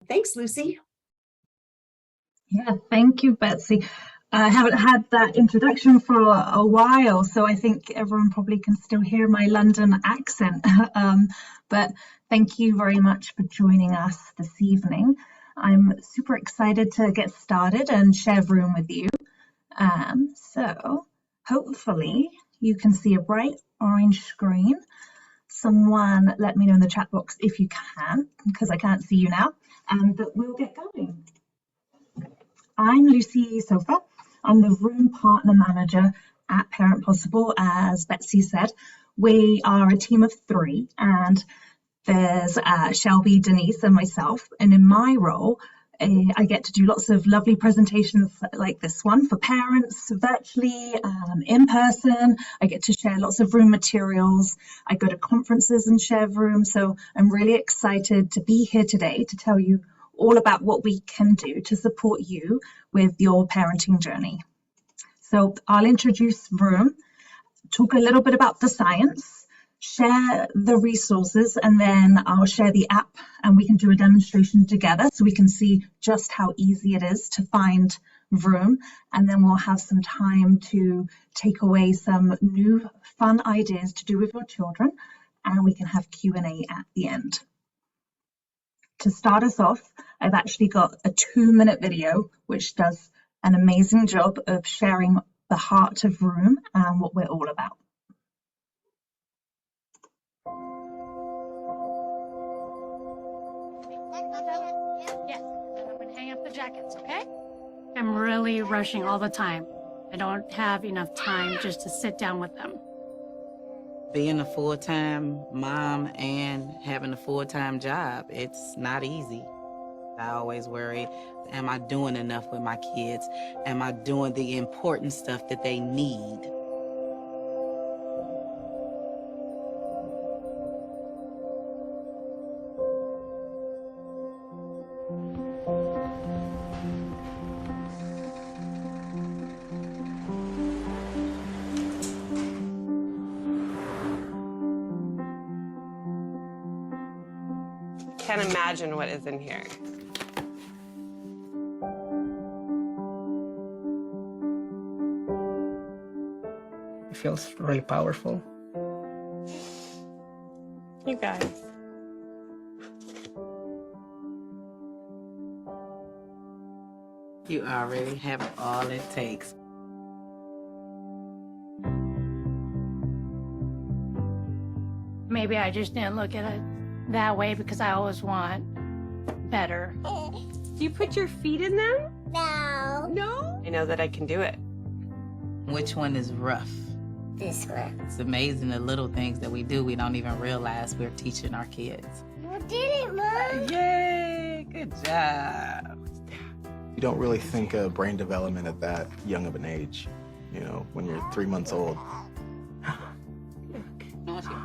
Thanks, Lucy. Yeah, thank you, Betsy. I haven't had that introduction for a while, so I think everyone probably can still hear my London accent. But thank you very much for joining us this evening. I'm super excited to get started and share Vroom with you. So hopefully you can see a bright orange screen. Someone let me know in the chat box if you can, because I can't see you now, but we'll get going. I'm Lucy Sofa. I'm the Vroom Partner Manager at Parent Possible. As Betsy said, we are a team of 3, and there's Shelby, Denise, and myself. And in my role, I get to do lots of lovely presentations like this one for parents, virtually, in person. I get to share lots of Vroom materials. I go to conferences and share Vroom. So I'm really excited to be here today to tell you all about what we can do to support you with your parenting journey. So I'll introduce Vroom, talk a little bit about the science, share the resources, and then I'll share the app and we can do a demonstration together so we can see just how easy it is to find Vroom. And then we'll have some time to take away some new fun ideas to do with your children, and we can have Q&A at the end. To start us off, I've actually got a 2-minute video which does an amazing job of sharing the heart of Vroom and what we're all about. Yes, I'm going to hang up the jackets, okay? I'm really rushing all the time. I don't have enough time just to sit down with them. Being a full-time mom and having a full-time job, it's not easy. I always worry, am I doing enough with my kids? Am I doing the important stuff that they need? Can't imagine what is in here. It feels really powerful. You guys. You already have all it takes. Maybe I just didn't look at it that way because I always want better. Do you put your feet in them? No. No? I know that I can do it. Which one is rough? This one. It's amazing the little things that we do, we don't even realize we're teaching our kids. You did it, Mom. Yay, good job. You don't really think of brain development at that young of an age, you know, when you're 3 months old. No, it's here.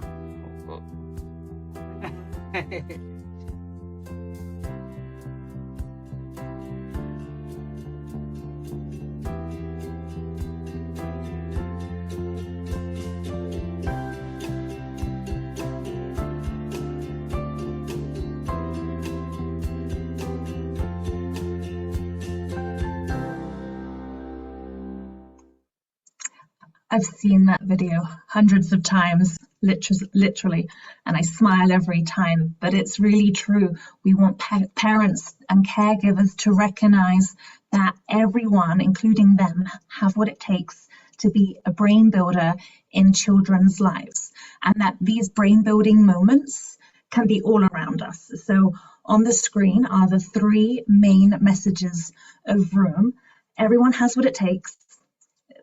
I've seen that video hundreds of times, literally, and I smile every time, but it's really true. We want parents and caregivers to recognize that everyone, including them, have what it takes to be a brain builder in children's lives, and that these brain building moments can be all around us. So on the screen are the 3 main messages of Vroom. Everyone has what it takes.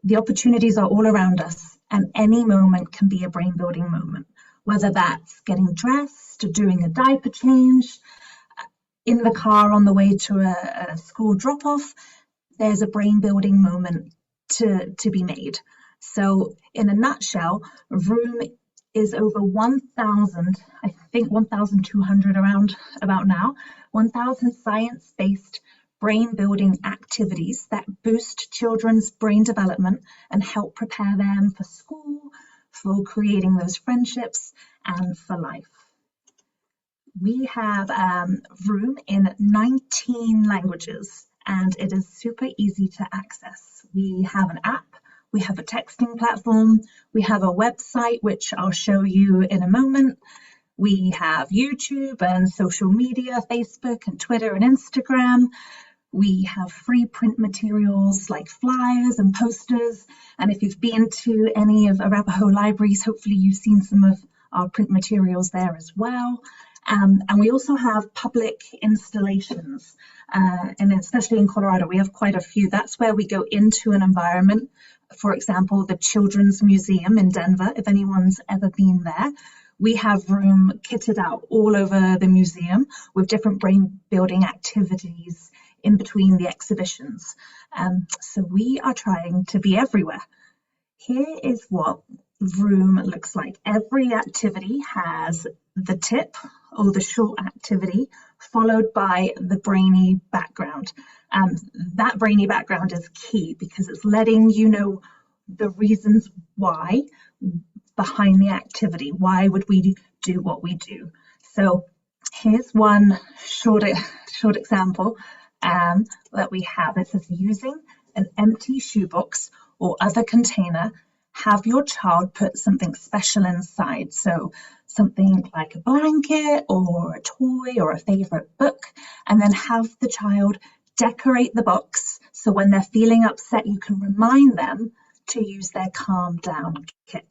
The opportunities are all around us, and any moment can be a brain building moment, whether that's getting dressed, doing a diaper change, in the car on the way to a school drop off. There's a brain building moment to be made. So in a nutshell, Vroom is over 1,000, I think 1,200 around about now, 1,000 science-based brain building activities that boost children's brain development and help prepare them for school, for creating those friendships, and for life. We have Vroom in 19 languages, and it is super easy to access. We have an app, we have a texting platform, we have a website, which I'll show you in a moment. We have YouTube and social media, Facebook and Twitter and Instagram. We have free print materials like flyers and posters. And if you've been to any of Arapaho libraries, hopefully you've seen some of our print materials there as well. And we also have public installations, and especially in Colorado, we have quite a few. That's where we go into an environment. For example, the Children's Museum in Denver, if anyone's ever been there. We have Vroom kitted out all over the museum with different brain building activities in between the exhibitions. So we are trying to be everywhere. Here is what Vroom looks like. Every activity has the tip or the short activity followed by the brainy background. That brainy background is key because it's letting you know the reasons why behind the activity. Why would we do what we do? So here's one short example that we have. It says, using an empty shoebox or other container, have your child put something special inside. So something like a blanket or a toy or a favorite book, and then have the child decorate the box so when they're feeling upset, you can remind them to use their calm down kit.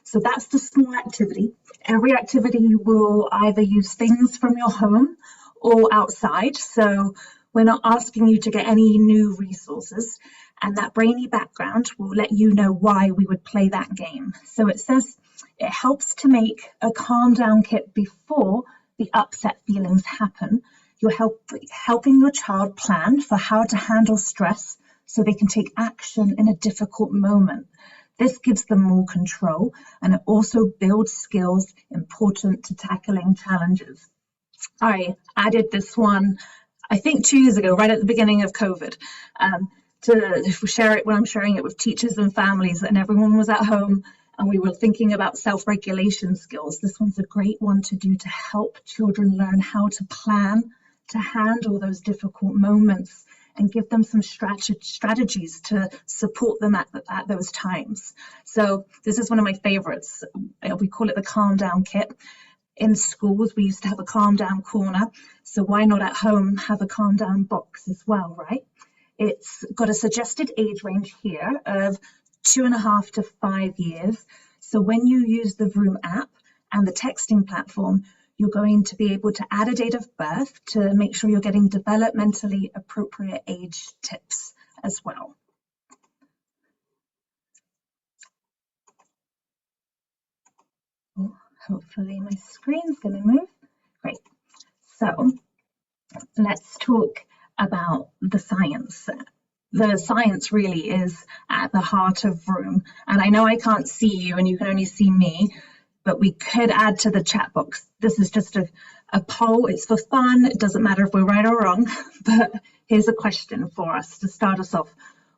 So that's the small activity. Every activity will either use things from your home or outside. So we're not asking you to get any new resources. And that brainy background will let you know why we would play that game. So it says it helps to make a calm down kit before the upset feelings happen. You're helping your child plan for how to handle stress so they can take action in a difficult moment. This gives them more control, and it also builds skills important to tackling challenges. I added this one, I think 2 years ago, right at the beginning of COVID, to share it when I'm sharing it with teachers and families, and everyone was at home and we were thinking about self-regulation skills. This one's a great one to do to help children learn how to plan, to handle those difficult moments, and give them some strategies to support them at those times. So this is one of my favorites. We call it the calm down kit. In schools, we used to have a calm down corner. So why not at home have a calm down box as well, right? It's got a suggested age range here of 2.5 to 5 years. So when you use the Vroom app and the texting platform, you're going to be able to add a date of birth to make sure you're getting developmentally appropriate age tips as well. Oh, hopefully my screen's going to move. Great. So let's talk about the science. The science really is at the heart of Vroom. And I know I can't see you and you can only see me, but we could add to the chat box. This is just a poll. It's for fun. It doesn't matter if we're right or wrong, but here's a question for us to start us off.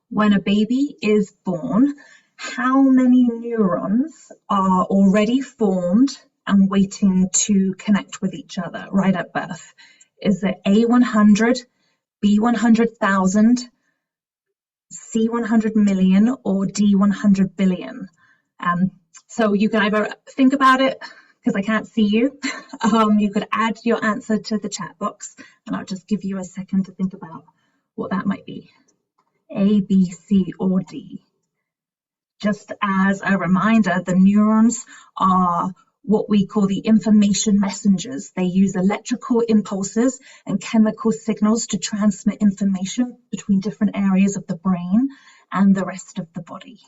When a baby is born, how many neurons are already formed and waiting to connect with each other right at birth? Is it A 100, B 100,000, C 100 million, or D 100 billion? So you can either think about it, because I can't see you. You could add your answer to the chat box, and I'll just give you a second to think about what that might be. A, B, C, or D. Just as a reminder, the neurons are what we call the information messengers. They use electrical impulses and chemical signals to transmit information between different areas of the brain and the rest of the body.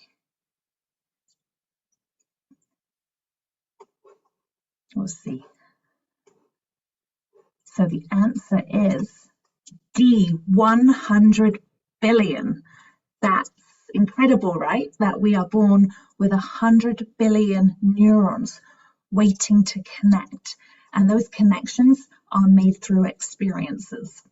We'll see. So the answer is D, 100 billion. That's incredible, right? That we are born with 100 billion neurons waiting to connect. And those connections are made through experiences.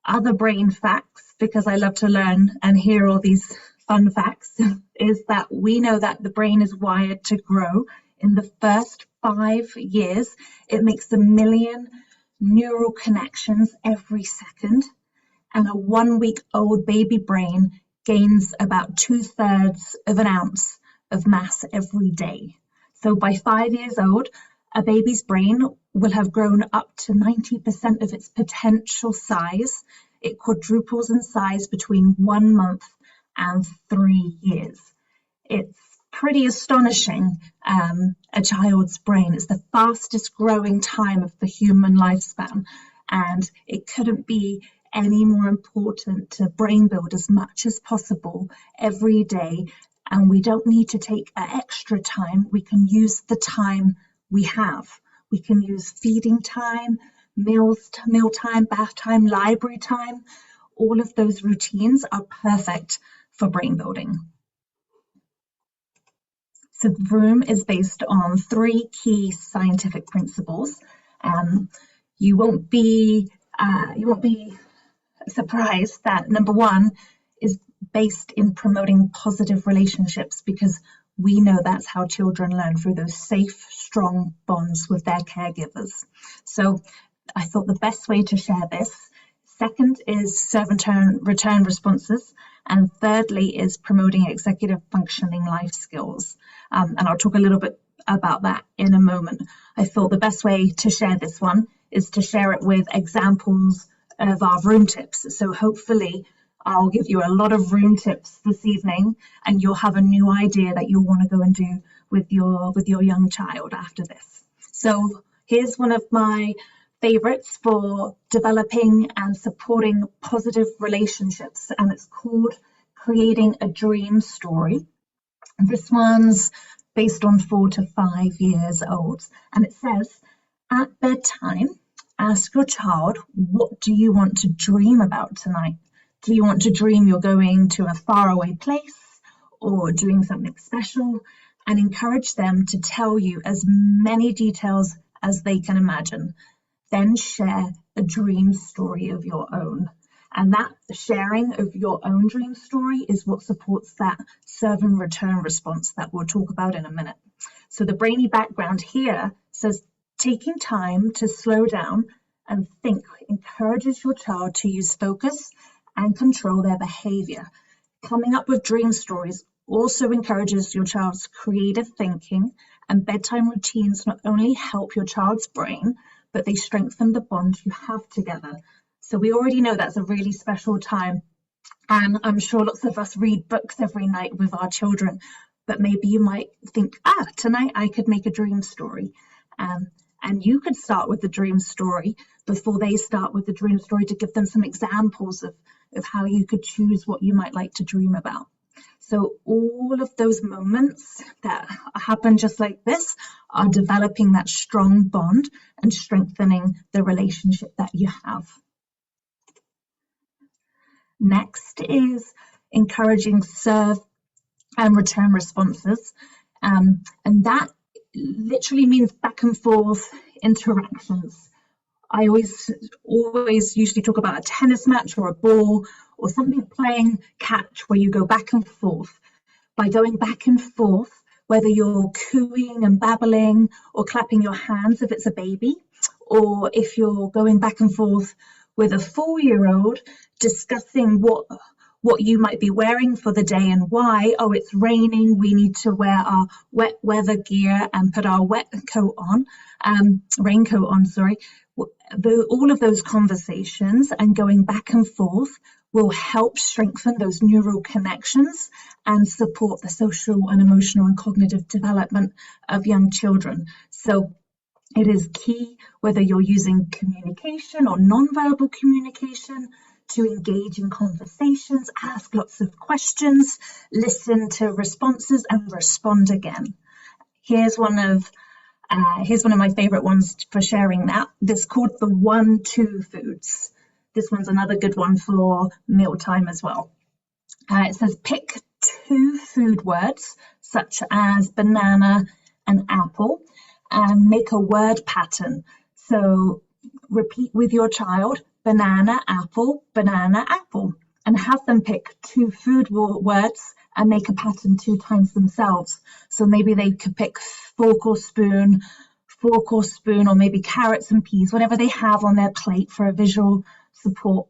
Other brain facts, because I love to learn and hear all these fun facts, is that we know that the brain is wired to grow In the first 5 years, it makes 1 million neural connections every second, and a 1-week-old baby brain gains about 2/3 of an ounce of mass every day. So by 5 years old, a baby's brain will have grown up to 90% of its potential size. It quadruples in size between 1 month and 3 years. It's pretty astonishing, a child's brain. It's the fastest growing time of the human lifespan, and it couldn't be any more important to brain build as much as possible every day. And we don't need to take extra time. We can use the time we have. We can use feeding time, mealtime, bath time, library time. All of those routines are perfect for brain building. So Vroom is based on 3 key scientific principles. You won't be surprised that number 1 is based in promoting positive relationships, because we know that's how children learn, through those safe, strong bonds with their caregivers. So I thought the best way to share this. Second is serve and return responses. And thirdly is promoting executive functioning life skills. And I'll talk a little bit about that in a moment. I thought the best way to share this one is to share it with examples of our Vroom tips. So hopefully I'll give you a lot of Vroom tips this evening, and you'll have a new idea that you'll want to go and do with your young child after this. So here's one of my favorites for developing and supporting positive relationships, and it's called Creating a Dream Story. This one's based on 4 to 5 years old, and it says, at bedtime, ask your child, what do you want to dream about tonight? Do you want to dream you're going to a faraway place or doing something special? And encourage them to tell you as many details as they can imagine. Then share a dream story of your own. And that sharing of your own dream story is what supports that serve and return response that we'll talk about in a minute. So the brainy background here says taking time to slow down and think encourages your child to use focus and control their behavior. Coming up with dream stories also encourages your child's creative thinking, and bedtime routines not only help your child's brain, but they strengthen the bond you have together. So we already know that's a really special time, and I'm sure lots of us read books every night with our children, but maybe you might think, tonight I could make a dream story. And you could start with the dream story before they start with the dream story, to give them some examples of how you could choose what you might like to dream about. So all of those moments that happen just like this are developing that strong bond and strengthening the relationship that you have. Next is encouraging serve and return responses. And that literally means back and forth interactions. I always usually talk about a tennis match or a ball or something playing catch, where you go back and forth. By going back and forth, whether you're cooing and babbling or clapping your hands if it's a baby, or if you're going back and forth with a 4-year-old discussing what you might be wearing for the day and why. Oh, it's raining, we need to wear our wet weather gear and put our raincoat on, all of those conversations and going back and forth will help strengthen those neural connections and support the social and emotional and cognitive development of young children. So it is key, whether you're using communication or nonverbal communication, to engage in conversations, ask lots of questions, listen to responses, and respond again. Here's one of my favorite ones for sharing that. This is called the 1-2 foods. This one's another good one for mealtime as well. It says pick 2 food words, such as banana and apple, and make a word pattern. So repeat with your child, banana, apple, and have them pick 2 food words and make a pattern 2 times themselves. So maybe they could pick fork or spoon, or maybe carrots and peas, whatever they have on their plate for a visual support.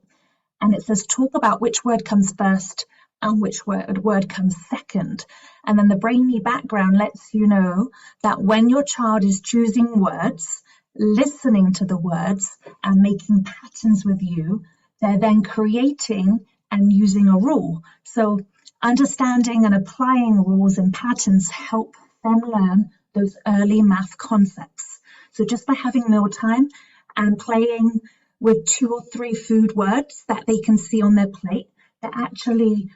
And it says talk about which word comes first and which word comes second. And then the brainy background lets you know that when your child is choosing words, listening to the words and making patterns with you, they're then creating and using a rule. So understanding and applying rules and patterns help them learn those early math concepts. So just by having mealtime and playing with 2 or 3 food words that they can see on their plate, they're actually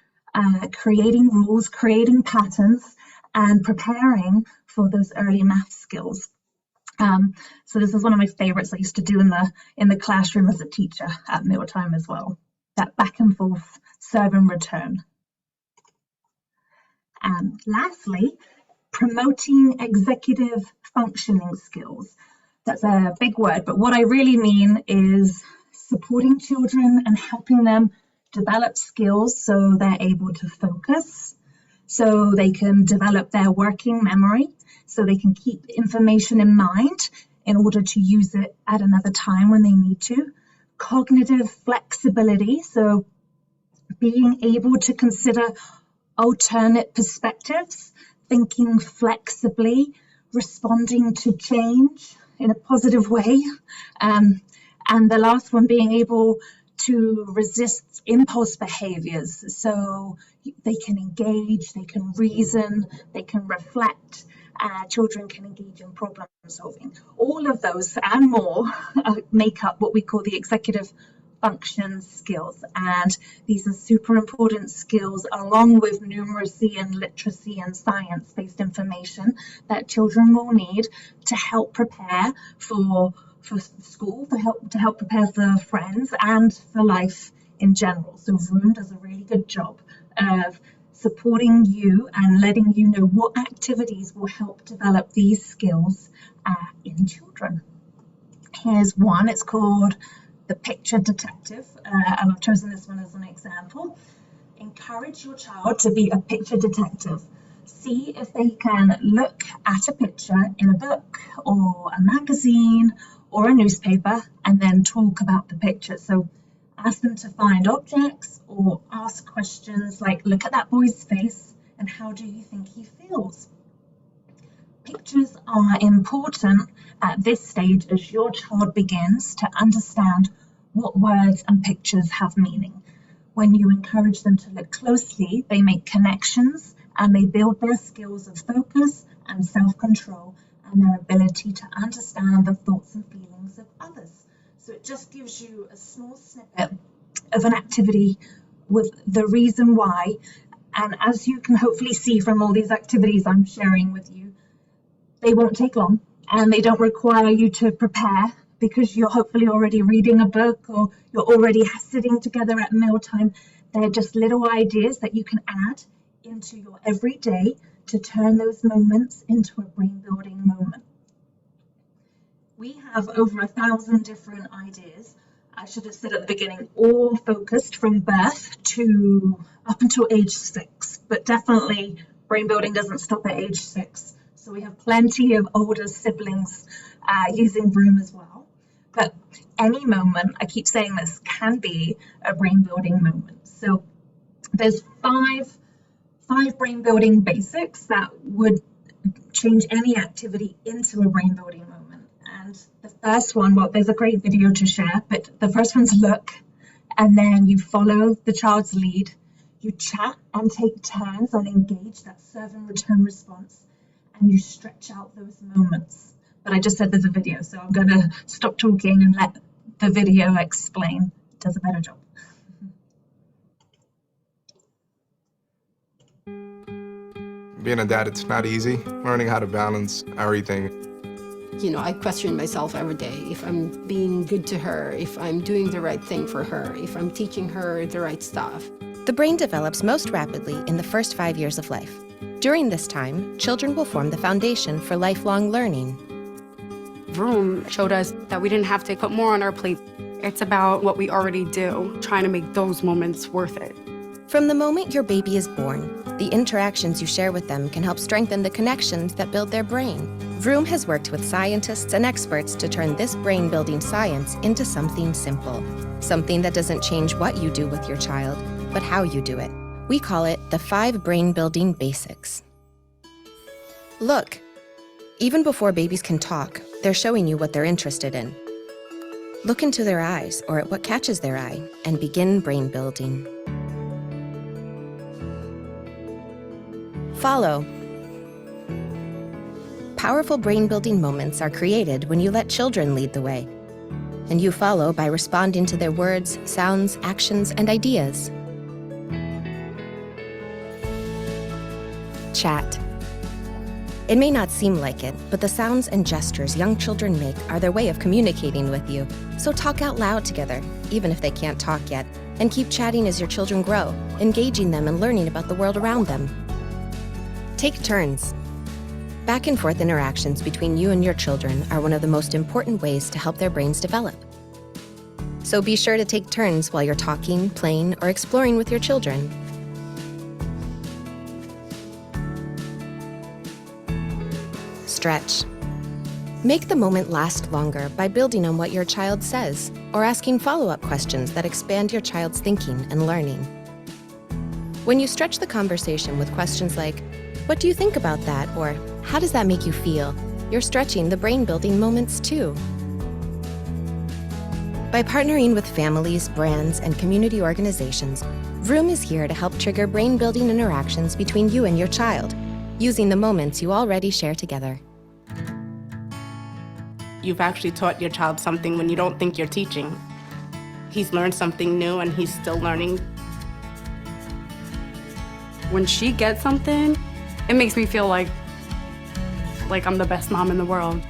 creating rules, creating patterns, and preparing for those early math skills. So this is one of my favorites I used to do in the classroom as a teacher at mealtime as well. That back and forth serve and return. And lastly, promoting executive functioning skills. That's a big word, but what I really mean is supporting children and helping them develop skills so they're able to focus, so they can develop their working memory, so they can keep information in mind in order to use it at another time when they need to. Cognitive flexibility, so being able to consider alternate perspectives, thinking flexibly, responding to change in a positive way. And the last one, being able to resist impulse behaviors. So they can engage, they can reason, they can reflect. Children can engage in problem solving. All of those and more make up what we call the executive function skills. And these are super important skills along with numeracy and literacy and science-based information that children will need to help prepare for school, to help prepare for friends and for life in general. So Vroom does a really good job of supporting you and letting you know what activities will help develop these skills in children. Here's one, it's called the Picture Detective, and I've chosen this one as an example. Encourage your child to be a picture detective. See if they can look at a picture in a book or a magazine or a newspaper and then talk about the picture. So ask them to find objects or ask questions like, look at that boy's face and how do you think he feels? Pictures are important at this stage as your child begins to understand what words and pictures have meaning. When you encourage them to look closely, they make connections and they build their skills of focus and self-control and their ability to understand the thoughts and feelings of others. So it just gives you a small snippet of an activity with the reason why. And as you can hopefully see from all these activities I'm sharing with you, they won't take long and they don't require you to prepare because you're hopefully already reading a book or you're already sitting together at mealtime. They're just little ideas that you can add into your everyday to turn those moments into a brain building moment. We have over 1,000 different ideas. I should have said at the beginning, all focused from birth to up until age 6, but definitely brain building doesn't stop at age 6. So we have plenty of older siblings using Vroom as well. But any moment, I keep saying this, can be a brain building moment. So there's five brain building basics that would change any activity into a brain building moment. And the first one, well, there's a great video to share, but the first one's look, and then you follow the child's lead, you chat and take turns and engage that serve and return response, and you stretch out those moments. But I just said there's a video, so I'm going to stop talking and let the video explain. It does a better job. Being a dad, it's not easy. Learning how to balance everything. You know, I question myself every day if I'm being good to her, if I'm doing the right thing for her, if I'm teaching her the right stuff. The brain develops most rapidly in the first 5 years of life. During this time, children will form the foundation for lifelong learning. Vroom showed us that we didn't have to put more on our plate. It's about what we already do, trying to make those moments worth it. From the moment your baby is born, the interactions you share with them can help strengthen the connections that build their brain. Vroom has worked with scientists and experts to turn this brain-building science into something simple. Something that doesn't change what you do with your child, but how you do it. We call it the 5 brain-building basics. Look, even before babies can talk, they're showing you what they're interested in. Look into their eyes or at what catches their eye and begin brain building. Follow. Powerful brain-building moments are created when you let children lead the way, and you follow by responding to their words, sounds, actions, and ideas. Chat. It may not seem like it, but the sounds and gestures young children make are their way of communicating with you. So talk out loud together, even if they can't talk yet, and keep chatting as your children grow, engaging them and learning about the world around them. Take turns. Back and forth interactions between you and your children are one of the most important ways to help their brains develop. So be sure to take turns while you're talking, playing, or exploring with your children. Stretch. Make the moment last longer by building on what your child says or asking follow-up questions that expand your child's thinking and learning. When you stretch the conversation with questions like, "What do you think about that?" or "How does that make you feel?" you're stretching the brain-building moments too. By partnering with families, brands, and community organizations, Vroom is here to help trigger brain-building interactions between you and your child, using the moments you already share together. You've actually taught your child something when you don't think you're teaching. He's learned something new and he's still learning. When she gets something, it makes me feel like I'm the best mom in the world.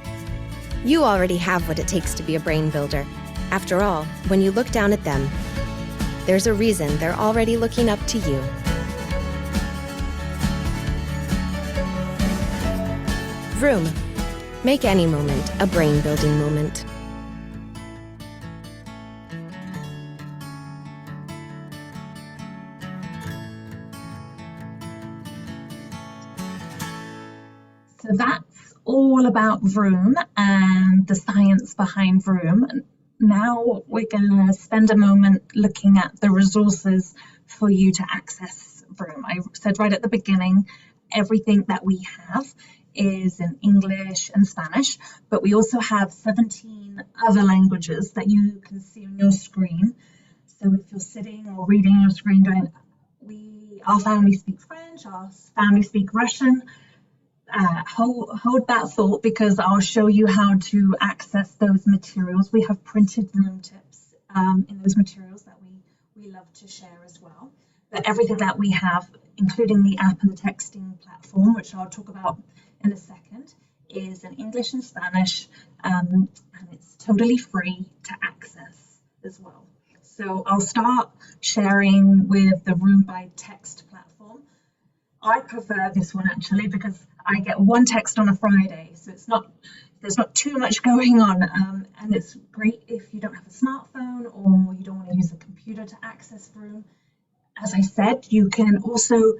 You already have what it takes to be a brain builder. After all, when you look down at them, there's a reason they're already looking up to you. Vroom. Make any moment a brain-building moment. So that's all about Vroom and the science behind Vroom. Now we're going to spend a moment looking at the resources for you to access Vroom. I said right at the beginning, everything that we have is in English and Spanish, but we also have 17 other languages that you can see on your screen. So if you're sitting or reading your screen going, our family speak French, our family speak Russian, hold that thought, because I'll show you how to access those materials. We have printed Vroom tips in those materials that we love to share as well. But everything that we have, including the app and the texting platform, which I'll talk about in a second, is in English and Spanish, and it's totally free to access as well. So I'll start sharing with the Vroom by Text platform. I prefer this one actually because I get one text on a Friday, so there's not too much going on, and it's great if you don't have a smartphone or you don't want to use a computer to access Vroom. As I said, you can also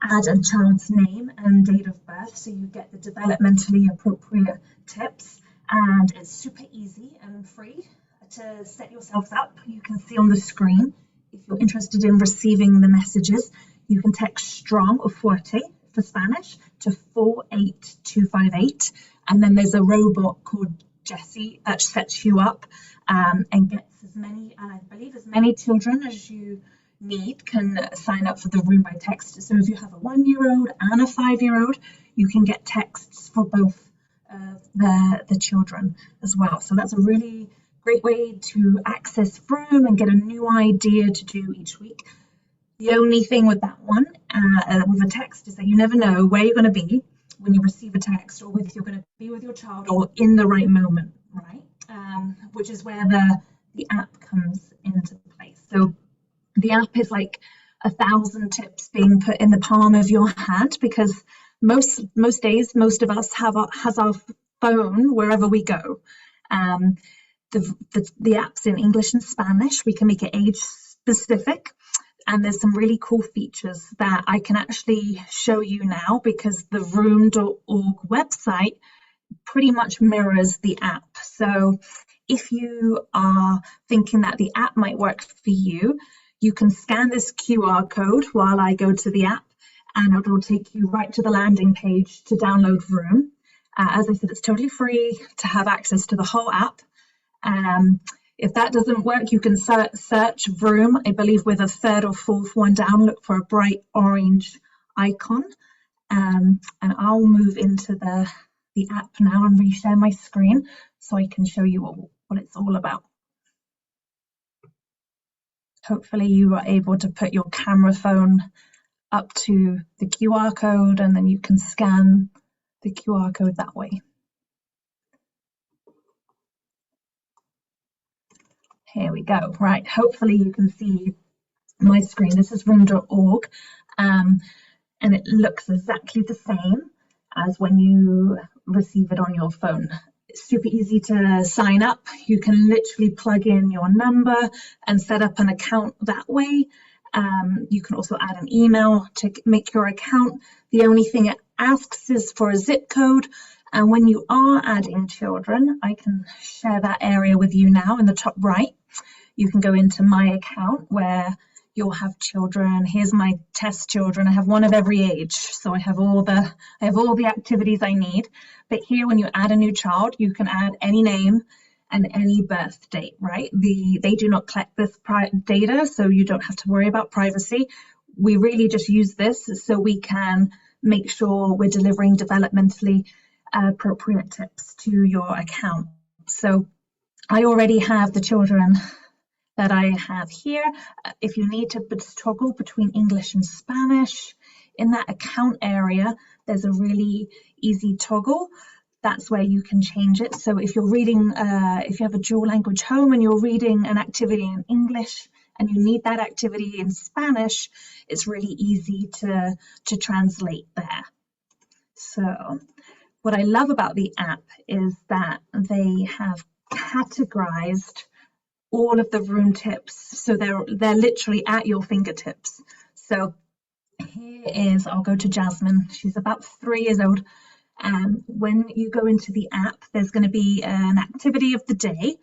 add a child's name and date of birth, so you get the developmentally appropriate tips, and it's super easy and free to set yourselves up. You can see on the screen, if you're interested in receiving the messages, you can text STRONG or fuerte for Spanish to 48258, and then there's a robot called Jessie that sets you up and gets as many, and I believe as many children as you need can sign up for the Vroom by Text. So if you have a 1-year-old and a 5-year-old, you can get texts for both the children as well. So that's a really great way to access Vroom and get a new idea to do each week. The only thing with that one, with a text, is that you never know where you're going to be when you receive a text, or whether you're going to be with your child or in the right moment, right? Which is where the app comes into place. So the app is like 1,000 tips being put in the palm of your hand, because most days, most of us has our phone wherever we go. The app's in English and Spanish. We can make it age specific. And there's some really cool features that I can actually show you now, because the vroom.org website pretty much mirrors the app. So if you are thinking that the app might work for you, you can scan this QR code while I go to the app, and it will take you right to the landing page to download Vroom. As I said, it's totally free to have access to the whole app. If that doesn't work, you can search Vroom, I believe with a third or fourth one down, look for a bright orange icon. And I'll move into the app now and reshare my screen so I can show you what it's all about. Hopefully you are able to put your camera phone up to the QR code, and then you can scan the QR code that way. Here we go. Right, hopefully you can see my screen. This is vroom.org, and it looks exactly the same as when you receive it on your phone. It's super easy to sign up. You can literally plug in your number and set up an account that way. You can also add an email to make your account. The only thing it asks is for a zip code. And when you are adding children, I can share that area with you now in the top right. You can go into my account where you'll have children. Here's my test children. I have one of every age, so I have all the activities I need. But here, when you add a new child, you can add any name and any birth date, right? They do not collect this data, so you don't have to worry about privacy. We really just use this so we can make sure we're delivering developmentally appropriate tips to your account. So I already have the children that I have here. If you need to toggle between English and Spanish, in that account area, there's a really easy toggle. That's where you can change it. So if you're reading, if you have a dual language home and you're reading an activity in English and you need that activity in Spanish, it's really easy to translate there. So what I love about the app is that they have categorized all of the Vroom tips, so they're literally at your fingertips. So here is, I'll go to Jasmine. She's about 3 years old, and when you go into the app, there's going to be an activity of the day,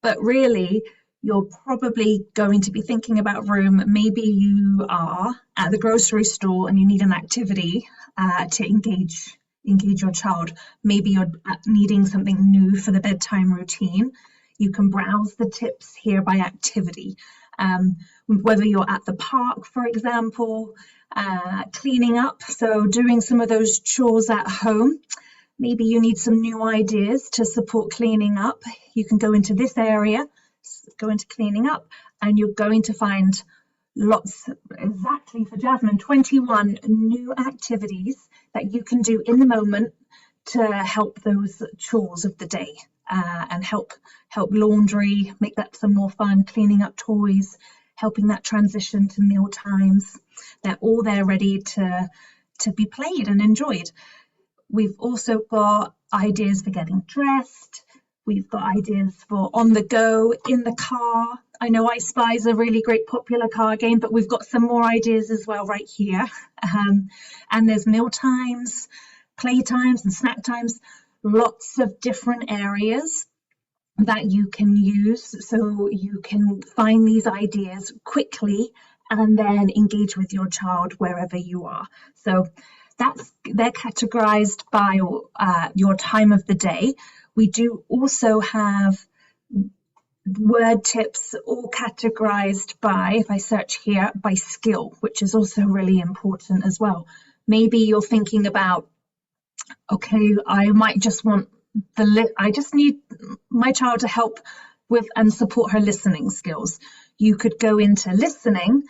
but really you're probably going to be thinking about Vroom. Maybe you are at the grocery store and you need an activity to engage your child. Maybe you're needing something new for the bedtime routine. You can browse the tips here by activity. Whether you're at the park, for example, cleaning up, so doing some of those chores at home. Maybe you need some new ideas to support cleaning up. You can go into this area, go into cleaning up, and you're going to find lots, exactly for Jasmine, 21 new activities that you can do in the moment to help those chores of the day. And help laundry, make that some more fun, cleaning up toys, helping that transition to meal times. They're all there ready to be played and enjoyed. We've also got ideas for getting dressed. We've got ideas for on the go, in the car. I know I Spy is a really great popular car game, but we've got some more ideas as well right here. And there's meal times, play times and snack times. Lots of different areas that you can use so you can find these ideas quickly and then engage with your child wherever you are. So they're categorized by your time of the day. We do also have word tips all categorized by, if I search here, by skill, which is also really important as well. Maybe you're thinking about, okay, I might just want I just need my child to help with and support her listening skills. You could go into listening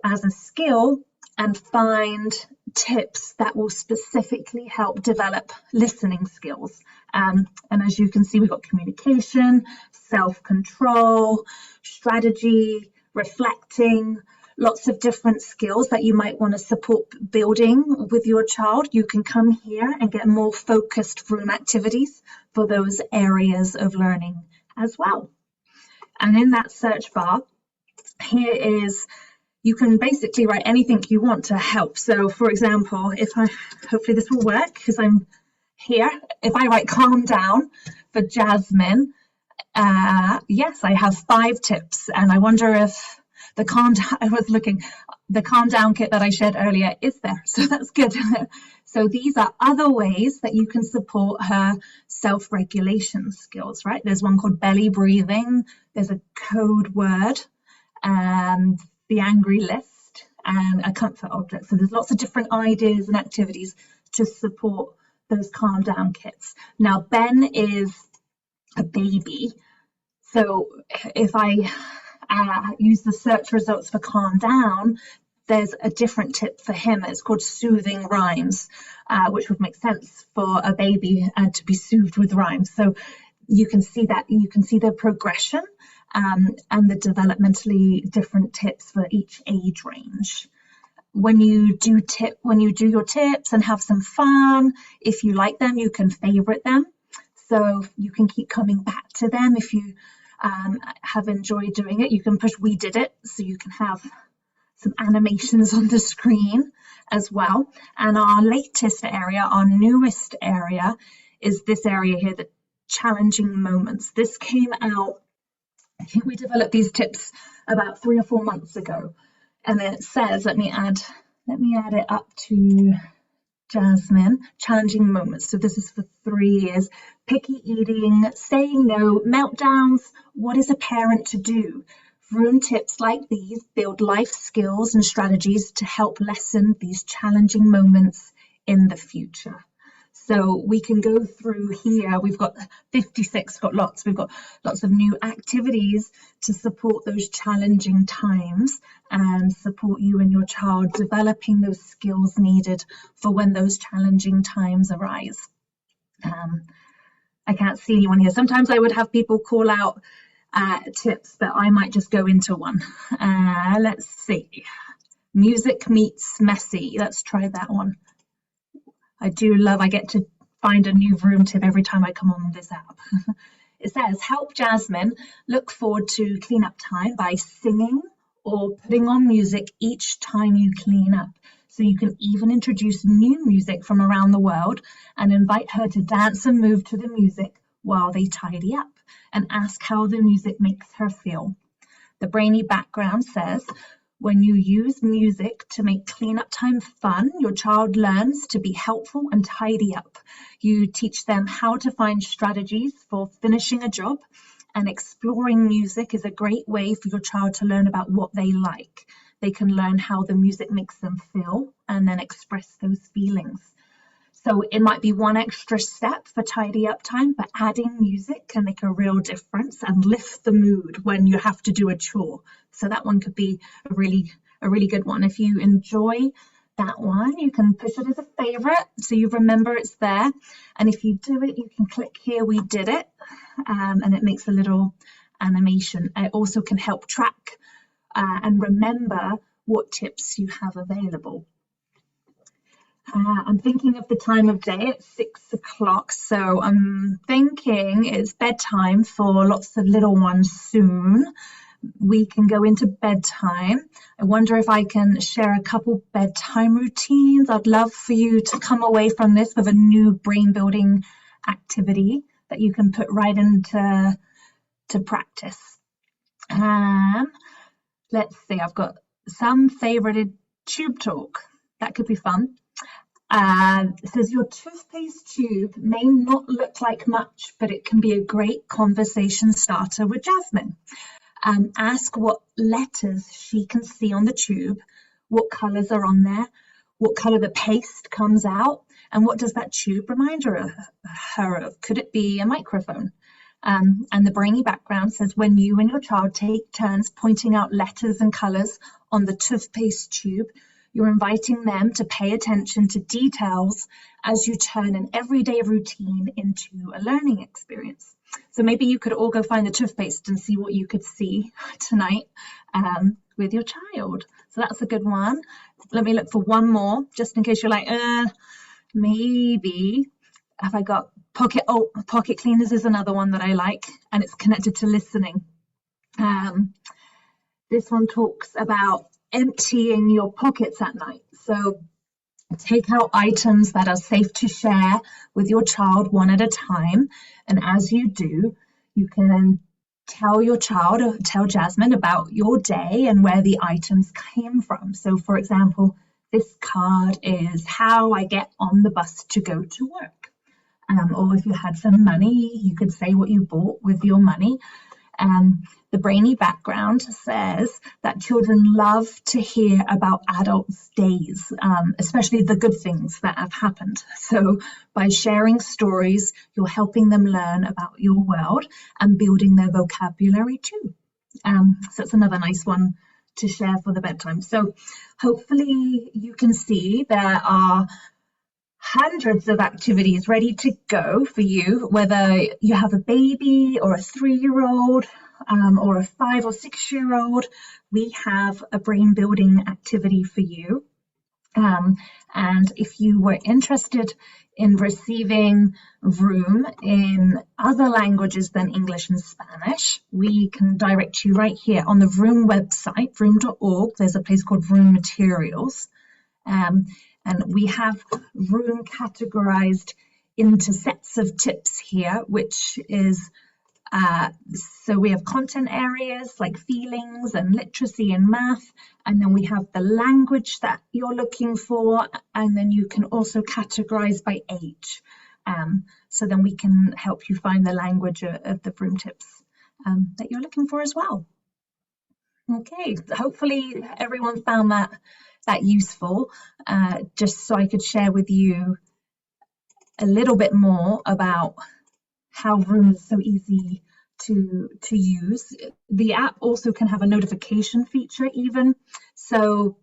as a skill and find tips that will specifically help develop listening skills. And as you can see, we've got communication, self-control, strategy, reflecting, lots of different skills that you might want to support building with your child. You can come here and get more focused Vroom activities for those areas of learning as well. And in that search bar, here is you can basically write anything you want to help. So for example, hopefully this will work because I'm here. If I write calm down for Jasmine, yes, I have 5 tips, and I wonder if the calm down kit that I shared earlier is there, so that's good. So these are other ways that you can support her self-regulation skills, right? There's one called belly breathing, there's a code word, and the angry list, and a comfort object. So there's lots of different ideas and activities to support those calm down kits. Now Ben is a baby, so if I use the search results for calm down, there's a different tip for him. It's called soothing rhymes, which would make sense for a baby to be soothed with rhymes. So you can see that, you can see the progression and the developmentally different tips for each age range. When you do your tips and have some fun, if you like them, you can favorite them. So you can keep coming back to them. If you have enjoyed doing it, you can push we did it, so you can have some animations on the screen as well. And our latest area, our newest area, is this area here, the challenging moments. This came out, I think we developed these tips about 3 or 4 months ago. And then it says, let me add it up to Jasmine, challenging moments. So this is for 3 years. Picky eating, saying no, meltdowns, what is a parent to do? Vroom tips like these build life skills and strategies to help lessen these challenging moments in the future. So we can go through here. We've got 56, we've got lots of new activities to support those challenging times and support you and your child developing those skills needed for when those challenging times arise. I can't see anyone here. Sometimes I would have people call out tips, but I might just go into one. Let's see. Music meets messy. Let's try that one. I get to find a new Vroom tip every time I come on this app. It says, help Jasmine look forward to cleanup time by singing or putting on music each time you clean up. So you can even introduce new music from around the world and invite her to dance and move to the music while they tidy up, and ask how the music makes her feel. The brainy background says, when you use music to make cleanup time fun, your child learns to be helpful and tidy up. You teach them how to find strategies for finishing a job, and exploring music is a great way for your child to learn about what they like. They can learn how the music makes them feel and then express those feelings. So it might be one extra step for tidy up time, but adding music can make a real difference and lift the mood when you have to do a chore. So that one could be a really good one. If you enjoy that one, you can push it as a favorite so you remember it's there. And if you do it, you can click here, we did it, and it makes a little animation. It also can help track and remember what tips you have available. I'm thinking of the time of day, it's 6 o'clock, so I'm thinking it's bedtime for lots of little ones soon. We can go into bedtime. I wonder if I can share a couple bedtime routines. I'd love for you to come away from this with a new brain building activity that you can put right into practice. Let's see, I've got some favorited tube talk. That could be fun. It says your toothpaste tube may not look like much, but it can be a great conversation starter with Jasmine. Ask what letters she can see on the tube, what colours are on there, what colour the paste comes out, and what does that tube remind her of? Could it be a microphone? And the brainy background says when you and your child take turns pointing out letters and colours on the toothpaste tube, you're inviting them to pay attention to details as you turn an everyday routine into a learning experience. So maybe you could all go find the toothpaste and see what you could see tonight with your child. So that's a good one. Let me look for one more, just in case you're like, maybe. Have I got pocket cleaners is another one that I like, and it's connected to listening. This one talks about emptying your pockets at night. So take out items that are safe to share with your child one at a time. And as you do, you can tell your child, or tell Jasmine about your day and where the items came from. So for example, this card is how I get on the bus to go to work. Or if you had some money, you could say what you bought with your money. The brainy background says that children love to hear about adults' days, especially the good things that have happened. So by sharing stories, you're helping them learn about your world and building their vocabulary too. So that's another nice one to share for the bedtime. So hopefully you can see there are hundreds of activities ready to go for you, whether you have a baby or a 3-year-old or a 5 or 6-year-old. We have a brain building activity for you. And if you were interested in receiving Vroom in other languages than English and Spanish, we can direct you right here on the Vroom website, vroom.org. There's a place called Vroom Materials. And we have Vroom categorized into sets of tips here, which is, so we have content areas like feelings and literacy and math, and then we have the language that you're looking for, and then you can also categorize by age. So then we can help you find the language of the Vroom tips that you're looking for as well. Okay, hopefully everyone found that useful, just so I could share with you a little bit more about how Vroom is so easy to use. The app also can have a notification feature even, so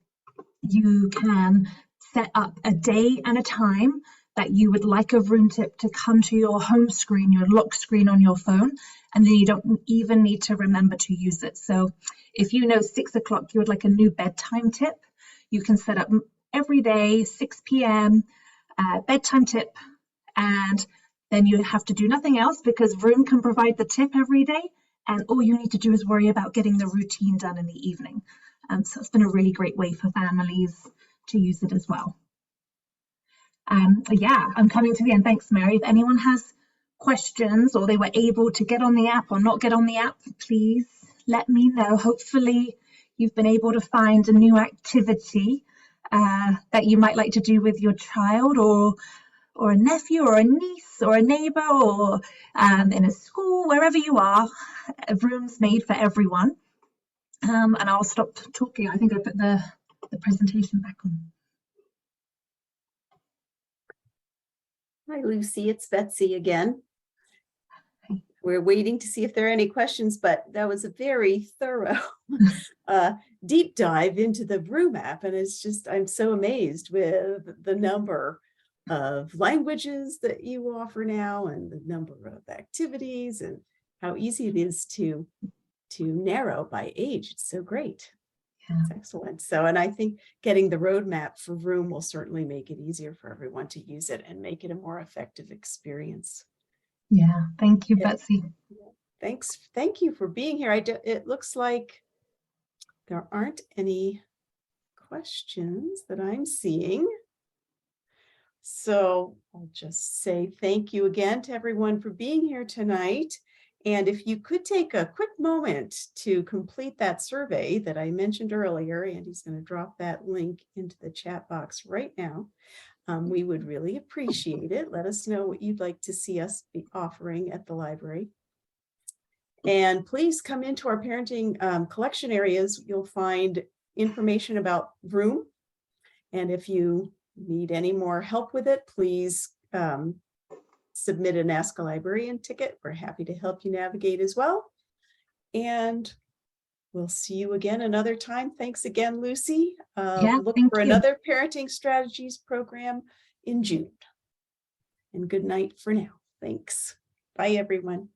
you can set up a day and a time that you would like a Vroom tip to come to your home screen, your lock screen on your phone, and then you don't even need to remember to use it. So if you know 6 o'clock you would like a new bedtime tip, you can set up every day, 6 p.m. Bedtime tip, and then you have to do nothing else because Vroom can provide the tip every day, and all you need to do is worry about getting the routine done in the evening. So it's been a really great way for families to use it as well. Yeah, I'm coming to the end. Thanks, Mary. If anyone has questions or they were able to get on the app or not get on the app, please let me know. Hopefully you've been able to find a new activity that you might like to do with your child or a nephew or a niece or a neighbor or in a school, wherever you are. Vroom's made for everyone. And I'll stop talking. I think I put the presentation back on. Hi, Lucy. It's Betsy again. We're waiting to see if there are any questions, but that was a very thorough deep dive into the Vroom app. And it's just, I'm so amazed with the number of languages that you offer now and the number of activities and how easy it is to narrow by age. It's so great. Yeah. It's excellent. So, and I think getting the roadmap for Vroom will certainly make it easier for everyone to use it and make it a more effective experience. Yeah, thank you, Betsy. Thanks. Thank you for being here. It looks like there aren't any questions that I'm seeing. So I'll just say thank you again to everyone for being here tonight. And if you could take a quick moment to complete that survey that I mentioned earlier, Andy's going to drop that link into the chat box right now. We would really appreciate it. Let us know what you'd like to see us be offering at the library. And please come into our parenting collection areas. You'll find information about Vroom. And if you need any more help with it, please submit an Ask a Librarian ticket. We're happy to help you navigate as well. And we'll see you again another time. Thanks again, Lucy. Look for another Parenting Strategies program in June. And good night for now. Thanks. Bye, everyone.